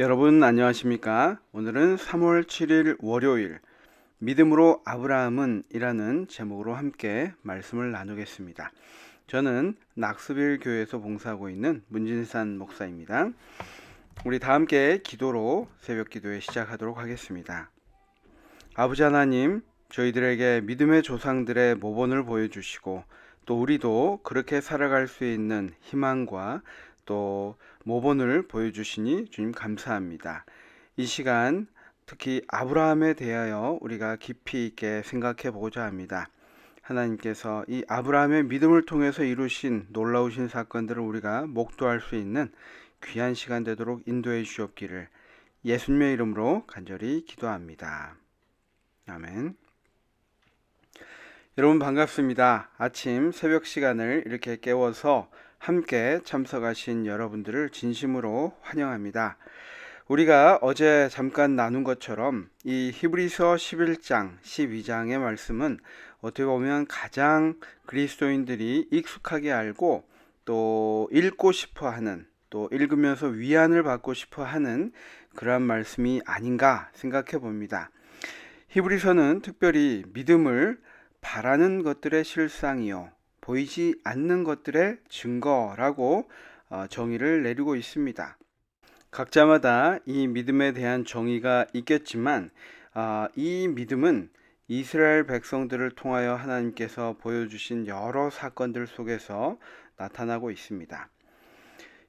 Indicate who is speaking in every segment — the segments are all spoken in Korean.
Speaker 1: 여러분 안녕하십니까? 오늘은 3월 7일 월요일 믿음으로 아브라함은 이라는 제목으로 함께 말씀을 나누겠습니다. 저는 낙스빌 교회에서 봉사하고 있는 문진산 목사입니다. 우리 다 함께 기도로 새벽 기도에 시작하도록 하겠습니다. 아버지 하나님, 저희들에게 믿음의 조상들의 모본을 보여주시고 또 우리도 그렇게 살아갈 수 있는 희망과 또 모본을 보여주시니 주님 감사합니다. 이 시간 특히 아브라함에 대하여 우리가 깊이 있게 생각해 보고자 합니다. 하나님께서 이 아브라함의 믿음을 통해서 이루신 놀라우신 사건들을 우리가 목도할 수 있는 귀한 시간 되도록 인도해 주옵기를 예수님의 이름으로 간절히 기도합니다. 아멘. 여러분 반갑습니다. 아침 새벽 시간을 이렇게 깨워서 함께 참석하신 여러분들을 진심으로 환영합니다. 우리가 어제 잠깐 나눈 것처럼 이 히브리서 11장, 12장의 말씀은 어떻게 보면 가장 그리스도인들이 익숙하게 알고 또 읽고 싶어 하는, 또 읽으면서 위안을 받고 싶어 하는 그러한 말씀이 아닌가 생각해 봅니다. 히브리서는 특별히 믿음을 바라는 것들의 실상이요 보이지 않는 것들의 증거라고 정의를 내리고 있습니다. 각자마다 이 믿음에 대한 정의가 있겠지만 이 믿음은 이스라엘 백성들을 통하여 하나님께서 보여주신 여러 사건들 속에서 나타나고 있습니다.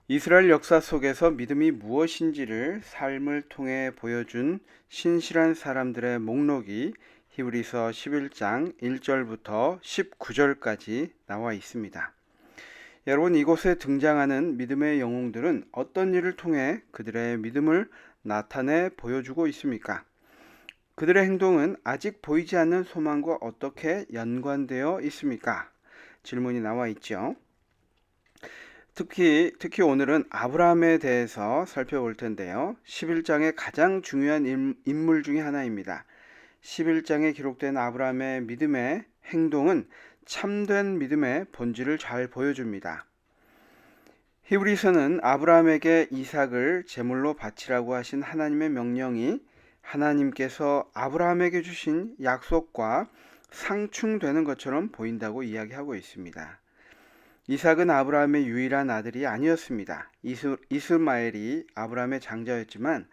Speaker 1: 이스라엘 역사 속에서 믿음이 무엇인지를 삶을 통해 보여준 신실한 사람들의 목록이 히브리서 11장 1절부터 19절까지 나와 있습니다. 여러분, 이곳에 등장하는 믿음의 영웅들은 어떤 일을 통해 그들의 믿음을 나타내 보여주고 있습니까? 그들의 행동은 아직 보이지 않는 소망과 어떻게 연관되어 있습니까? 질문이 나와 있죠. 특히 오늘은 아브라함에 대해서 살펴볼 텐데요. 11장의 가장 중요한 인물 중에 하나입니다. 11장에 기록된 아브라함의 믿음의 행동은 참된 믿음의 본질을 잘 보여줍니다. 히브리서는 아브라함에게 이삭을 제물로 바치라고 하신 하나님의 명령이 하나님께서 아브라함에게 주신 약속과 상충되는 것처럼 보인다고 이야기하고 있습니다. 이삭은 아브라함의 유일한 아들이 아니었습니다. 이스마엘이 아브라함의 장자였지만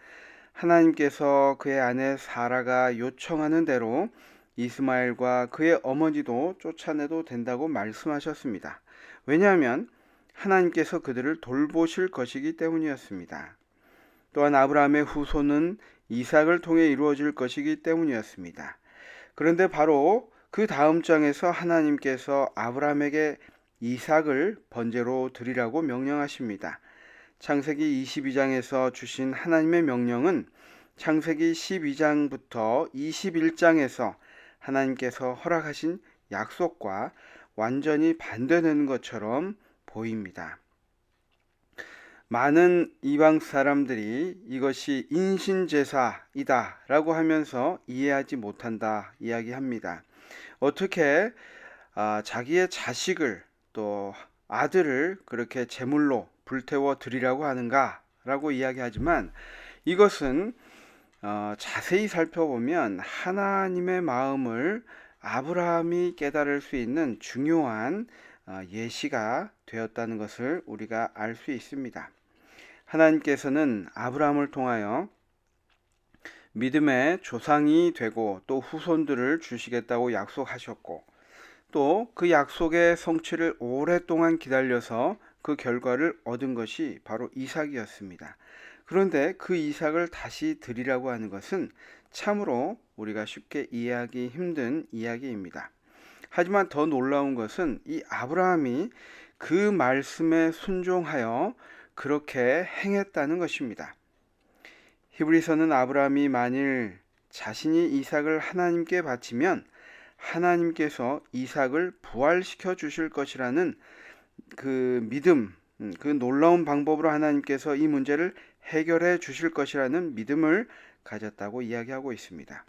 Speaker 1: 하나님께서 그의 아내 사라가 요청하는 대로 이스마엘과 그의 어머니도 쫓아내도 된다고 말씀하셨습니다. 왜냐하면 하나님께서 그들을 돌보실 것이기 때문이었습니다. 또한 아브라함의 후손은 이삭을 통해 이루어질 것이기 때문이었습니다. 그런데 바로 그 다음 장에서 하나님께서 아브라함에게 이삭을 번제로 드리라고 명령하십니다. 창세기 22장에서 주신 하나님의 명령은 창세기 12장부터 21장에서 하나님께서 허락하신 약속과 완전히 반대되는 것처럼 보입니다. 많은 이방 사람들이 이것이 인신제사이다 라고 하면서 이해하지 못한다 이야기합니다. 어떻게 자기의 자식을 또 아들을 그렇게 제물로 불태워 드리라고 하는가 라고 이야기하지만 이것은 자세히 살펴보면 하나님의 마음을 아브라함이 깨달을 수 있는 중요한 예시가 되었다는 것을 우리가 알 수 있습니다. 하나님께서는 아브라함을 통하여 믿음의 조상이 되고 또 후손들을 주시겠다고 약속하셨고 또 그 약속의 성취를 오랫동안 기다려서 그 결과를 얻은 것이 바로 이삭이었습니다. 그런데 그 이삭을 다시 드리라고 하는 것은 참으로 우리가 쉽게 이해하기 힘든 이야기입니다. 하지만 더 놀라운 것은 이 아브라함이 그 말씀에 순종하여 그렇게 행했다는 것입니다. 히브리서는 아브라함이 만일 자신이 이삭을 하나님께 바치면 하나님께서 이삭을 부활시켜 주실 것이라는 그 믿음, 그 놀라운 방법으로 하나님께서 이 문제를 해결해 주실 것이라는 믿음을 가졌다고 이야기하고 있습니다.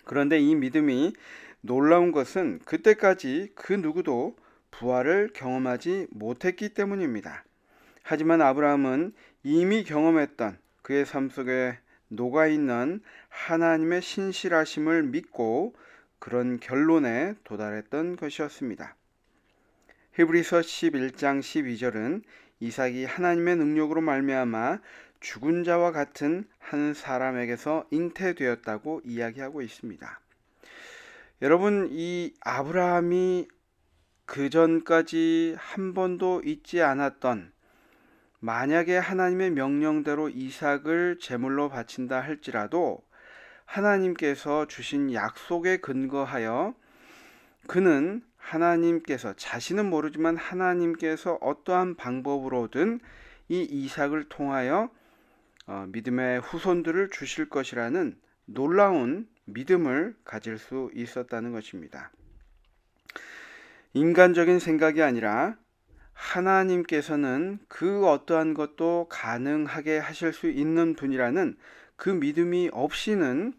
Speaker 1: 그런데 이 믿음이 놀라운 것은 그때까지 그 누구도 부활을 경험하지 못했기 때문입니다. 하지만 아브라함은 이미 경험했던 그의 삶 속에 녹아있는 하나님의 신실하심을 믿고 그런 결론에 도달했던 것이었습니다. 히브리서 11장 12절은 이삭이 하나님의 능력으로 말미암아 죽은 자와 같은 한 사람에게서 잉태되었다고 이야기하고 있습니다. 여러분, 이 아브라함이 그 전까지 한 번도 잊지 않았던, 만약에 하나님의 명령대로 이삭을 제물로 바친다 할지라도 하나님께서 주신 약속에 근거하여 그는 하나님께서, 자신은 모르지만 하나님께서 어떠한 방법으로든 이 이삭을 통하여 믿음의 후손들을 주실 것이라는 놀라운 믿음을 가질 수 있었다는 것입니다. 인간적인 생각이 아니라 하나님께서는 그 어떠한 것도 가능하게 하실 수 있는 분이라는 그 믿음이 없이는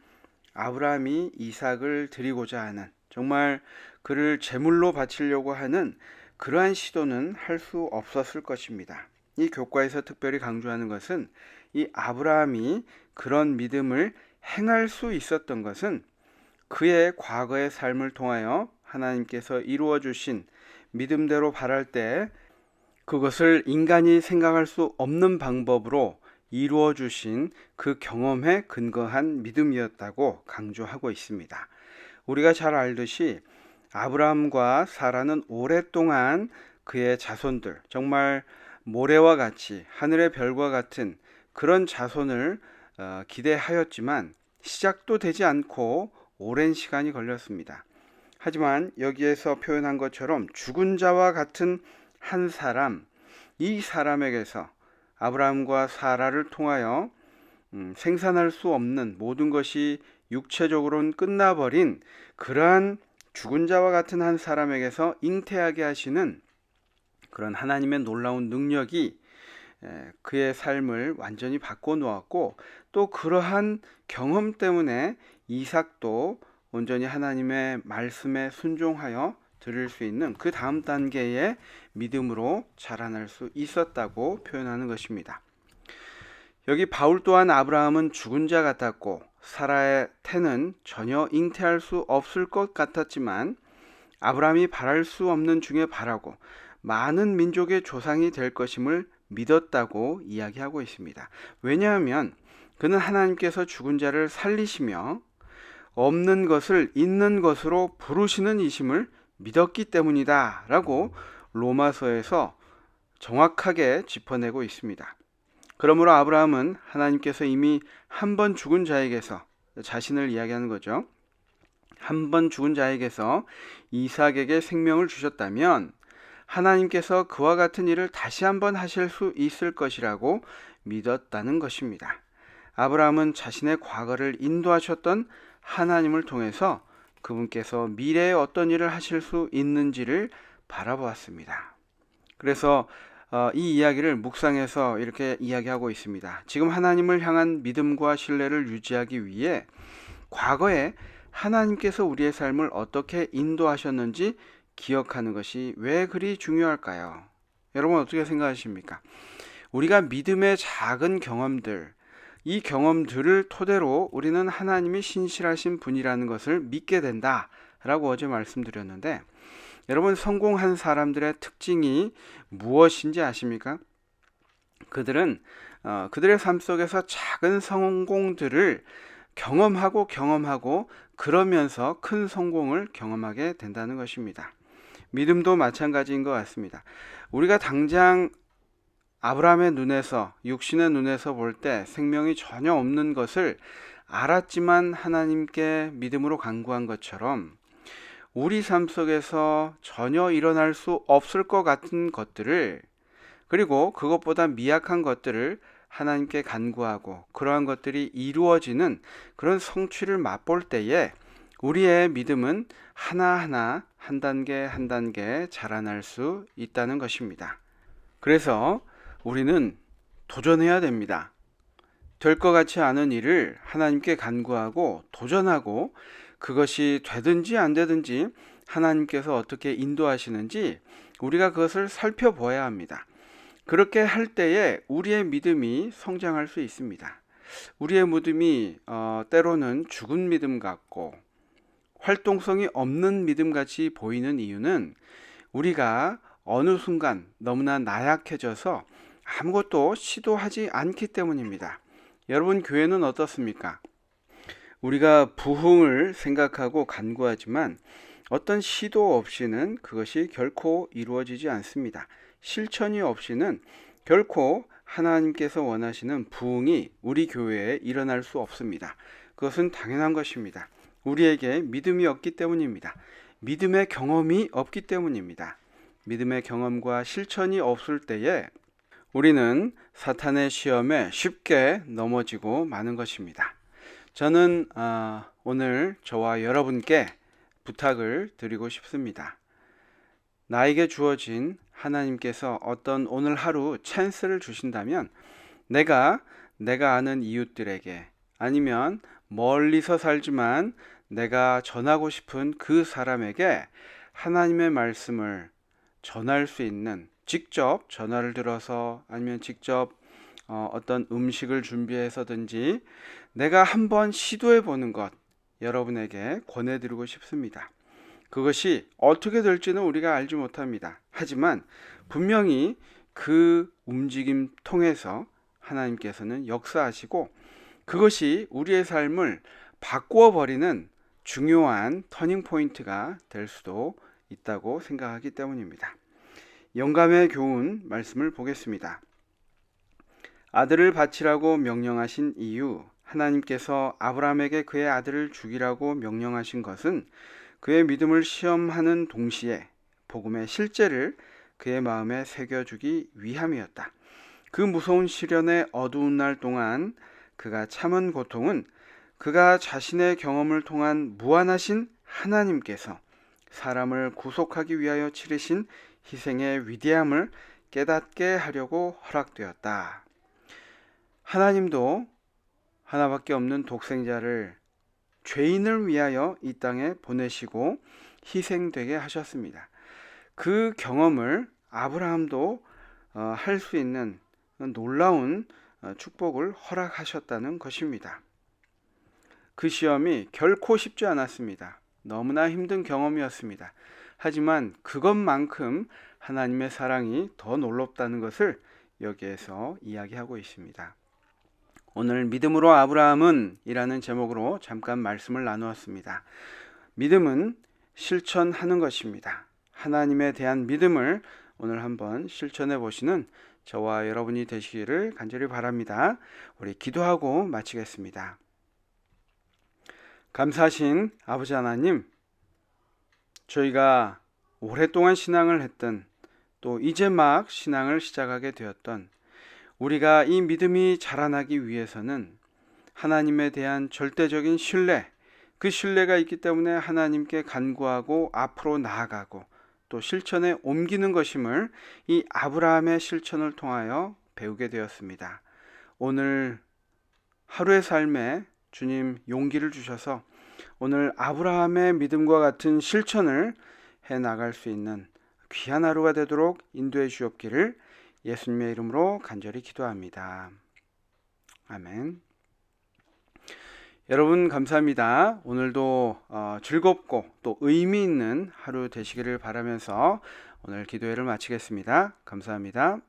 Speaker 1: 아브라함이 이삭을 드리고자 하는, 정말 그를 제물로 바치려고 하는 그러한 시도는 할 수 없었을 것입니다. 이 교과에서 특별히 강조하는 것은 이 아브라함이 그런 믿음을 행할 수 있었던 것은 그의 과거의 삶을 통하여 하나님께서 이루어 주신, 믿음대로 바랄 때 그것을 인간이 생각할 수 없는 방법으로 이루어 주신 그 경험에 근거한 믿음이었다고 강조하고 있습니다. 우리가 잘 알듯이 아브라함과 사라는 오랫동안 그의 자손들, 정말 모래와 같이 하늘의 별과 같은 그런 자손을 기대하였지만 시작도 되지 않고 오랜 시간이 걸렸습니다. 하지만 여기에서 표현한 것처럼 죽은 자와 같은 한 사람, 이 사람에게서 아브라함과 사라를 통하여 생산할 수 없는 모든 것이 육체적으로는 끝나버린 그러한 죽은 자와 같은 한 사람에게서 잉태하게 하시는 그런 하나님의 놀라운 능력이 그의 삶을 완전히 바꿔놓았고, 또 그러한 경험 때문에 이삭도 온전히 하나님의 말씀에 순종하여 드릴 수 있는 그 다음 단계의 믿음으로 자라날 수 있었다고 표현하는 것입니다. 여기 바울 또한 아브라함은 죽은 자 같았고 사라의 태는 전혀 잉태할 수 없을 것 같았지만 아브라함이 바랄 수 없는 중에 바라고 많은 민족의 조상이 될 것임을 믿었다고 이야기하고 있습니다. 왜냐하면 그는 하나님께서 죽은 자를 살리시며 없는 것을 있는 것으로 부르시는 이심을 믿었기 때문이다 라고 로마서에서 정확하게 짚어내고 있습니다. 그러므로 아브라함은 하나님께서 이미 한 번 죽은 자에게서, 자신을 이야기하는 거죠, 한 번 죽은 자에게서 이삭에게 생명을 주셨다면 하나님께서 그와 같은 일을 다시 한번 하실 수 있을 것이라고 믿었다는 것입니다. 아브라함은 자신의 과거를 인도하셨던 하나님을 통해서 그분께서 미래에 어떤 일을 하실 수 있는지를 바라보았습니다. 그래서 이 이야기를 묵상해서 이렇게 이야기하고 있습니다. 지금 하나님을 향한 믿음과 신뢰를 유지하기 위해 과거에 하나님께서 우리의 삶을 어떻게 인도하셨는지 기억하는 것이 왜 그리 중요할까요? 여러분 어떻게 생각하십니까? 우리가 믿음의 작은 경험들, 이 경험들을 토대로 우리는 하나님이 신실하신 분이라는 것을 믿게 된다라고 어제 말씀드렸는데, 여러분 성공한 사람들의 특징이 무엇인지 아십니까? 그들은 그들의 삶 속에서 작은 성공들을 경험하고 그러면서 큰 성공을 경험하게 된다는 것입니다. 믿음도 마찬가지인 것 같습니다. 우리가 당장 아브라함의 눈에서, 육신의 눈에서 볼 때 생명이 전혀 없는 것을 알았지만 하나님께 믿음으로 간구한 것처럼 우리 삶 속에서 전혀 일어날 수 없을 것 같은 것들을, 그리고 그것보다 미약한 것들을 하나님께 간구하고 그러한 것들이 이루어지는 그런 성취를 맛볼 때에 우리의 믿음은 하나하나 한 단계 한 단계 자라날 수 있다는 것입니다. 그래서 우리는 도전해야 됩니다. 될 것 같지 않은 일을 하나님께 간구하고 도전하고 그것이 되든지 안 되든지 하나님께서 어떻게 인도하시는지 우리가 그것을 살펴보아야 합니다. 그렇게 할 때에 우리의 믿음이 성장할 수 있습니다. 우리의 믿음이 때로는 죽은 믿음 같고 활동성이 없는 믿음 같이 보이는 이유는 우리가 어느 순간 너무나 나약해져서 아무것도 시도하지 않기 때문입니다. 여러분, 교회는 어떻습니까? 우리가 부흥을 생각하고 간구하지만 어떤 시도 없이는 그것이 결코 이루어지지 않습니다. 실천이 없이는 결코 하나님께서 원하시는 부흥이 우리 교회에 일어날 수 없습니다. 그것은 당연한 것입니다. 우리에게 믿음이 없기 때문입니다. 믿음의 경험이 없기 때문입니다. 믿음의 경험과 실천이 없을 때에 우리는 사탄의 시험에 쉽게 넘어지고 마는 것입니다. 저는 오늘 저와 여러분께 부탁을 드리고 싶습니다. 나에게 주어진 하나님께서 어떤 오늘 하루 찬스를 주신다면 내가 아는 이웃들에게 아니면 멀리서 살지만 내가 전하고 싶은 그 사람에게 하나님의 말씀을 전할 수 있는, 직접 전화를 들어서 아니면 직접 어떤 음식을 준비해서든지 내가 한번 시도해 보는 것, 여러분에게 권해드리고 싶습니다. 그것이 어떻게 될지는 우리가 알지 못합니다. 하지만 분명히 그 움직임 통해서 하나님께서는 역사하시고 그것이 우리의 삶을 바꾸어 버리는 중요한 터닝 포인트가 될 수도 있다고 생각하기 때문입니다. 영감의 교훈 말씀을 보겠습니다. 아들을 바치라고 명령하신 이유, 하나님께서 아브라함에게 그의 아들을 죽이라고 명령하신 것은 그의 믿음을 시험하는 동시에 복음의 실제를 그의 마음에 새겨주기 위함이었다. 그 무서운 시련의 어두운 날 동안 그가 참은 고통은 그가 자신의 경험을 통한 무한하신 하나님께서 사람을 구속하기 위하여 치르신 희생의 위대함을 깨닫게 하려고 허락되었다. 하나님도 하나밖에 없는 독생자를 죄인을 위하여 이 땅에 보내시고 희생되게 하셨습니다. 그 경험을 아브라함도 할 수 있는 놀라운 축복을 허락하셨다는 것입니다. 그 시험이 결코 쉽지 않았습니다. 너무나 힘든 경험이었습니다. 하지만 그것만큼 하나님의 사랑이 더 놀랍다는 것을 여기에서 이야기하고 있습니다. 오늘 믿음으로 아브라함은 이라는 제목으로 잠깐 말씀을 나누었습니다. 믿음은 실천하는 것입니다. 하나님에 대한 믿음을 오늘 한번 실천해 보시는 저와 여러분이 되시기를 간절히 바랍니다. 우리 기도하고 마치겠습니다. 감사하신 아버지 하나님, 저희가 오랫동안 신앙을 했던, 또 이제 막 신앙을 시작하게 되었던 우리가 이 믿음이 자라나기 위해서는 하나님에 대한 절대적인 신뢰, 그 신뢰가 있기 때문에 하나님께 간구하고 앞으로 나아가고 또 실천에 옮기는 것임을 이 아브라함의 실천을 통하여 배우게 되었습니다. 오늘 하루의 삶에 주님 용기를 주셔서 오늘 아브라함의 믿음과 같은 실천을 해 나갈 수 있는 귀한 하루가 되도록 인도해 주옵기를 예수님의 이름으로 간절히 기도합니다. 아멘. 여러분 감사합니다. 오늘도 즐겁고 또 의미 있는 하루 되시기를 바라면서 오늘 기도회를 마치겠습니다. 감사합니다.